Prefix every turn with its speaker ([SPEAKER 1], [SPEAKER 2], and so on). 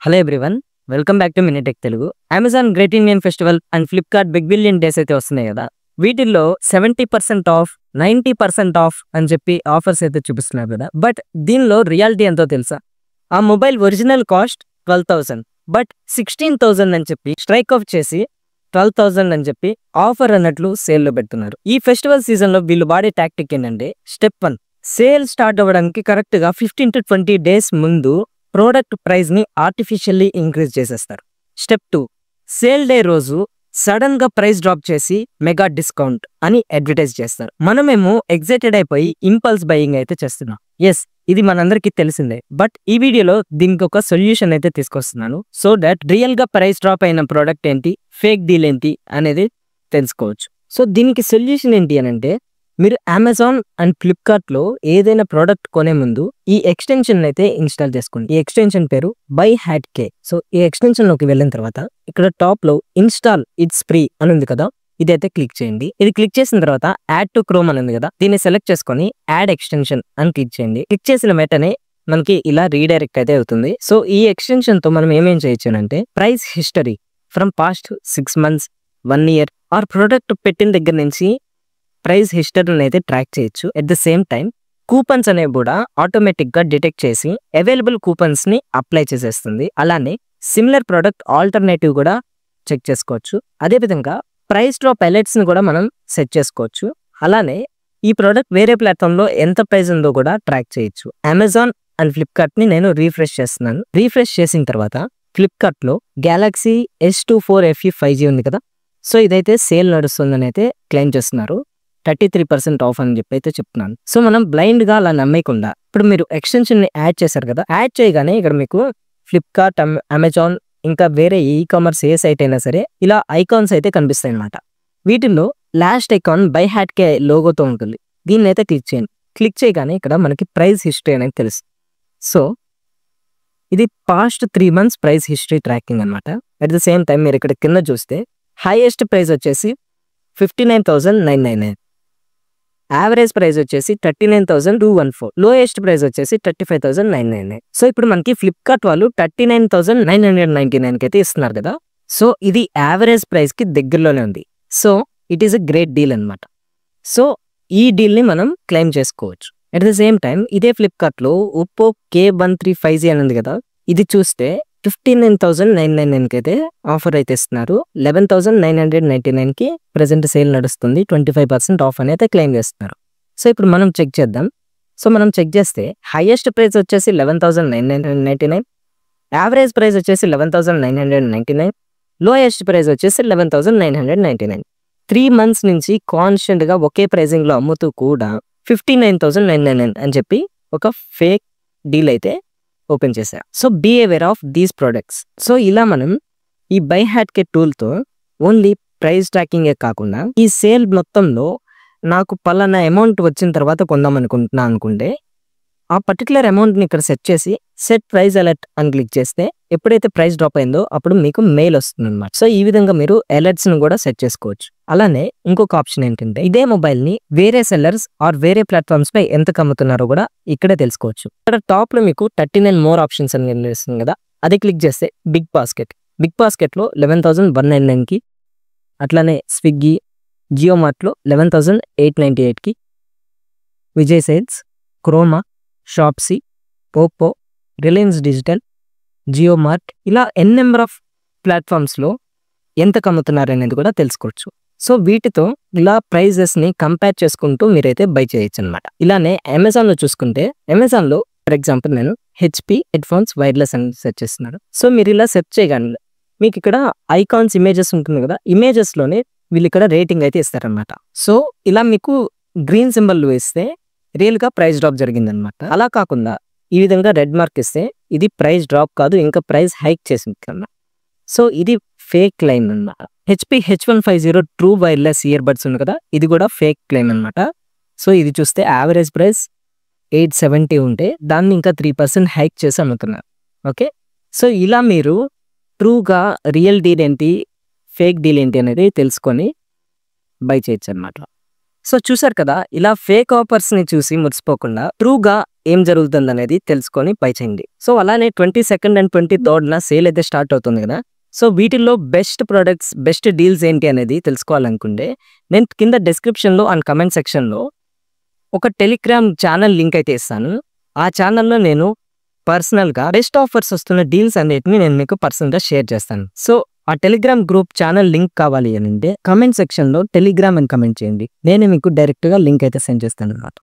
[SPEAKER 1] Hello everyone, welcome back to Minitech Telugu. Amazon great Indian festival and Flipkart big billion days అయితే వస్తున్నాయి కదా. వీటిల్లో 70% of, 90% of అని చెప్పి ఆఫర్స్ అయితే చూపిస్తున్నారు కదా. బట్ దీనిలో రియాలిటీ ఎంతో తెలుసా? ఆ మొబైల్ ఒరిజినల్ కాస్ట్ 12,000, బట్ 16,000 అని చెప్పి స్ట్రైక్ ఆఫ్ చేసి 12,000 అని చెప్పి ఆఫర్ అన్నట్లు సేల్లో పెడుతున్నారు. ఈ ఫెస్టివల్ సీజన్ లో వీళ్ళు వాడే టాక్టిక్ ఏంటంటే, స్టెప్ 1, సేల్ స్టార్ట్ అవ్వడానికి కరెక్ట్ గా 15 to 20 డేస్ ముందు ప్రోడక్ట్ ప్రైస్ ని ఆర్టిఫిషియల్లీ ఇంక్రీజ్ చేసేస్తారు. స్టెప్ 2, సేల్ డే రోజు సడన్ గా ప్రైస్ డ్రాప్ చేసి మెగా డిస్కౌంట్ అని అడ్వర్టైజ్ చేస్తారు. మనమేమో ఎగ్జైటెడ్ అయిపోయి ఇంపల్స్ బయింగ్ అయితే చేస్తున్నాం. ఎస్, ఇది మనందరికీ తెలిసిందే. బట్ ఈ వీడియోలో దీనికి ఒక సొల్యూషన్ అయితే తీసుకొస్తున్నాను, సో దట్ రియల్ గా ప్రైస్ డ్రాప్ అయిన ప్రోడక్ట్ ఏంటి, ఫేక్ డీల్ ఏంటి అనేది తెలుసుకోవచ్చు. సో దీనికి సొల్యూషన్ ఏంటి అని అంటే, మీరు అమెజాన్ అండ్ ఫ్లిప్కార్ట్ లో ఏదైనా ప్రోడక్ట్ కొనే ముందు ఈ ఎక్స్టెన్షన్ అయితే ఇన్స్టాల్ చేసుకోండి. ఈ ఎక్స్టెన్షన్ పేరు BuyHackK. సో ఈ ఎక్స్టెన్షన్ లోకి వెళ్ళిన తర్వాత ఇక్కడ టాప్ లో ఇన్స్టాల్ ఇట్స్ ఫ్రీ అని ఉంది కదా, ఇదైతే క్లిక్ చేయండి. ఇది క్లిక్ చేసిన తర్వాత యాడ్ టు క్రోమ్ అని ఉంది కదా, దీన్ని సెలెక్ట్ చేసుకొని యాడ్ ఎక్స్టెన్షన్ అని క్లిక్ చేయండి. క్లిక్ చేసిన వెంటనే మనకి ఇలా రీడైరెక్ట్ అయితే అవుతుంది. సో ఈ ఎక్స్టెన్షన్ తో మనం ఏమేం చేయొచ్చు అంటే, price history from past 6 months, 1 year or product పెట్టిన దగ్గర నుంచి ప్రైస్ హిస్టరీని అయితే ట్రాక్ చేయొచ్చు. At the same time coupons అనేవి కూడా ఆటోమేటిక్ గా డిటెక్ట్ చేసి అవైలబుల్ కూపన్స్ ని అప్లై చేసేస్తుంది. అలానే సిమిలర్ ప్రోడక్ట్ ఆల్టర్నేటివ్ కూడా చెక్ చేసుకోవచ్చు. అదేవిధంగా ప్రైస్ డ్రాప్ అలర్ట్స్ ని కూడా మనం సెట్ చేసుకోవచ్చు. అలానే ఈ ప్రోడక్ట్ వేరే ప్లాట్ఫామ్ లో ఎంత ప్రైస్ ఉందో కూడా ట్రాక్ చేయొచ్చు. అమెజాన్ అండ్ ఫ్లిప్కార్ట్ ని నేను రీఫ్రెష్ చేస్తున్నాను. రీఫ్రెష్ చేసిన తర్వాత ఫ్లిప్కార్ట్ లో Galaxy S24 FE 5G ఉంది కదా, సో ఇదైతే సేల్ నడుస్తుందని అయితే క్లెయిమ్ చేస్తున్నారు. 33% ఆఫ్ అని చెప్పి అయితే చెప్తున్నాను. సో మనం బ్లైండ్ గా అలా నమ్మేయకుండా, ఇప్పుడు మీరు ఎక్స్టెన్షన్ ని యాడ్ చేశారు కదా, యాడ్ చేయగానే ఇక్కడ మీకు ఫ్లిప్కార్ట్, అమెజాన్ ఇంకా వేరే ఈ కామర్స్ ఏ సైట్ అయినా సరే ఇలా ఐకాన్స్ అయితే కనిపిస్తాయి అన్నమాట. వీటిల్లో లాస్ట్ ఐకాన్ BuyHackK లోగోతో ఉంటుంది. దీన్ని అయితే క్లిక్ చేయండి. క్లిక్ చేయగానే ఇక్కడ మనకి ప్రైస్ హిస్టరీ అనేది తెలుసు. సో ఇది past 3 months price history tracking అనమాట. అట్ ద సేమ్ టైం మీరు ఇక్కడ కింద చూస్తే హైయెస్ట్ ప్రైస్ వచ్చేసి 59,999, యావరేజ్ ప్రైస్ వచ్చేసి 39,214, లోయెస్ట్ ప్రైస్ వచ్చేసి 35,999. సో ఇప్పుడు మనకి ఫ్లిప్కార్ట్ వాళ్ళు 39,999 కి అయితే ఇస్తున్నారు కదా. సో ఇది యావరేజ్ ప్రైస్ కి దగ్గరలోనే ఉంది. So it is a great deal అనమాట. సో ఈ డీల్ ని మనం క్లెయిమ్ చేసుకోవచ్చు. అట్ ద సేమ్ టైం ఇదే ఫ్లిప్కార్ట్ లో ఒప్పో K13 5G అని ఉంది కదా, ఇది చూస్తే 59,999 కి అయితే ఆఫర్ అయితే ఇస్తున్నారు. 11,999 కి ప్రెసెంట్ సేల్ నడుస్తుంది. 25% ఆఫ్ అని అయితే క్లెయిమ్ చేస్తున్నారు. సో ఇప్పుడు మనం చెక్ చేద్దాం. సో మనం చెక్ చేస్తే హైయెస్ట్ ప్రైస్ వచ్చేసి 11,999, యావరేజ్ ప్రైస్ వచ్చేసి 11,999, లోయెస్ట్ ప్రైస్ వచ్చేసి 11,999. 3 months నుంచి కాన్స్టెంట్ గా ఒకే ప్రైసింగ్ లో అమ్ముతూ కూడా 59,999 అని చెప్పి ఒక ఫేక్ డీల్ అయితే ఓపెన్ చేశారు. So be aware of these products. So ఇలా మనం ఈ BuyHackK టూల్తో ఓన్లీ ప్రైస్ ట్రాకింగే కాకుండా ఈ సేల్ మొత్తంలో నాకు పలానా అమౌంట్ వచ్చిన తర్వాత కొందాం అనుకుంటున్నా అనుకుంటే ఆ పర్టికులర్ అమౌంట్ని ఇక్కడ సెట్ చేసి సెట్ ప్రైస్ అలర్ట్ అని క్లిక్ చేస్తే ఎప్పుడైతే ప్రైస్ డ్రాప్ అయిందో అప్పుడు మీకు మెయిల్ వస్తుంది అనమాట. సో ఈ విధంగా మీరు అలర్ట్స్ని కూడా సెట్ చేసుకోవచ్చు. అలానే ఇంకొక ఆప్షన్ ఏంటంటే, ఇదే మొబైల్ని వేరే సెల్లర్స్ ఆర్ వేరే ప్లాట్ఫామ్స్ పై ఎంత అమ్ముతున్నారో కూడా ఇక్కడే తెలుసుకోవచ్చు. ఇక్కడ టాప్ లో మీకు 39 మోర్ ఆప్షన్స్ అని కనిపిస్తుంది కదా, అది క్లిక్ చేస్తే బిగ్ బాస్కెట్ లో 11,199 కి, అట్లానే స్విగ్గీ, జియో మార్ట్ లో 11,898 కి, Vijay sales, Croma, Shopsy, Oppo, Reliance digital, Jio Mart, ఇలా ఎన్ నెంబర్ ఆఫ్ ప్లాట్ఫామ్స్ లో ఎంత అమ్ముతున్నారు అనేది కూడా తెలుసుకోవచ్చు. సో వీటితో ఇలా ప్రైజెస్ ని కంపేర్ చేసుకుంటూ మీరైతే బై చేయొచ్చు అనమాట. ఇలానే అమెజాన్ లో చూసుకుంటే, అమెజాన్ లో ఫర్ ఎగ్జాంపుల్ నేను HP హెడ్ఫోన్స్ వైర్లెస్ అని సెర్చ్ చేస్తున్నాను. సో మీరు ఇలా సెర్చ్ చేయగానే మీకు ఇక్కడ ఐకాన్స్, ఇమేజెస్ ఉంటుంది కదా, ఇమేజెస్ లోనే వీళ్ళు ఇక్కడ రేటింగ్ అయితే ఇస్తారనమాట. సో ఇలా మీకు గ్రీన్ సింబల్ ఇస్తే రియల్ గా ప్రైస్ డ్రాప్ జరిగింది అనమాట. అలా కాకుండా ఈ విధంగా రెడ్ మార్క్ ఇస్తే ఇది ప్రైస్ డ్రాప్ కాదు, ఇంకా ప్రైస్ హైక్ చేసింది కన్నా. సో ఇది ఫేక్ క్లెయిమ్ అన్నమాట. HP H150 true wireless ear buds ఉంది కదా, ఇది కూడా ఫేక్ క్లెయిమ్ అనమాట. సో ఇది చూస్తే యావరేజ్ ప్రైస్ 870 ఉంటే దాన్ని ఇంకా 3% హైక్ చేసి అమ్ముతున్నారు. ఓకే, సో ఇలా మీరు ట్రూగా రియల్ డీల్ ఏంటి, ఫేక్ డీల్ ఏంటి అనేది తెలుసుకొని బై చేయొచ్చు అనమాట. సో చూసారు కదా, ఇలా ఫేక్ ఆఫర్స్ ని చూసి మురిసిపోకుండా ట్రూగా ఏం జరుగుతుంది అనేది తెలుసుకొని బై చేయండి. సో అలానే 22nd అండ్ 23rd సేల్ అయితే స్టార్ట్ అవుతుంది కదా. సో వీటిల్లో బెస్ట్ ప్రొడక్ట్స్, బెస్ట్ డీల్స్ ఏంటి అనేది తెలుసుకోవాలనుకుంటే నేను కింద డిస్క్రిప్షన్లో అండ్ కమెంట్ సెక్షన్లో ఒక టెలిగ్రామ్ ఛానల్ లింక్ అయితే ఇస్తాను. ఆ ఛానల్లో నేను పర్సనల్గా బెస్ట్ ఆఫర్స్ వస్తున్న డీల్స్ అన్నిటిని నేను మీకు పర్సనల్గా షేర్ చేస్తాను. సో ఆ టెలిగ్రామ్ గ్రూప్ ఛానల్ లింక్ కావాలి అని అంటే కమెంట్ సెక్షన్లో టెలిగ్రామ్ అని కమెంట్ చేయండి. నేను మీకు డైరెక్ట్గా లింక్ అయితే సెండ్ చేస్తాను అన్నమాట.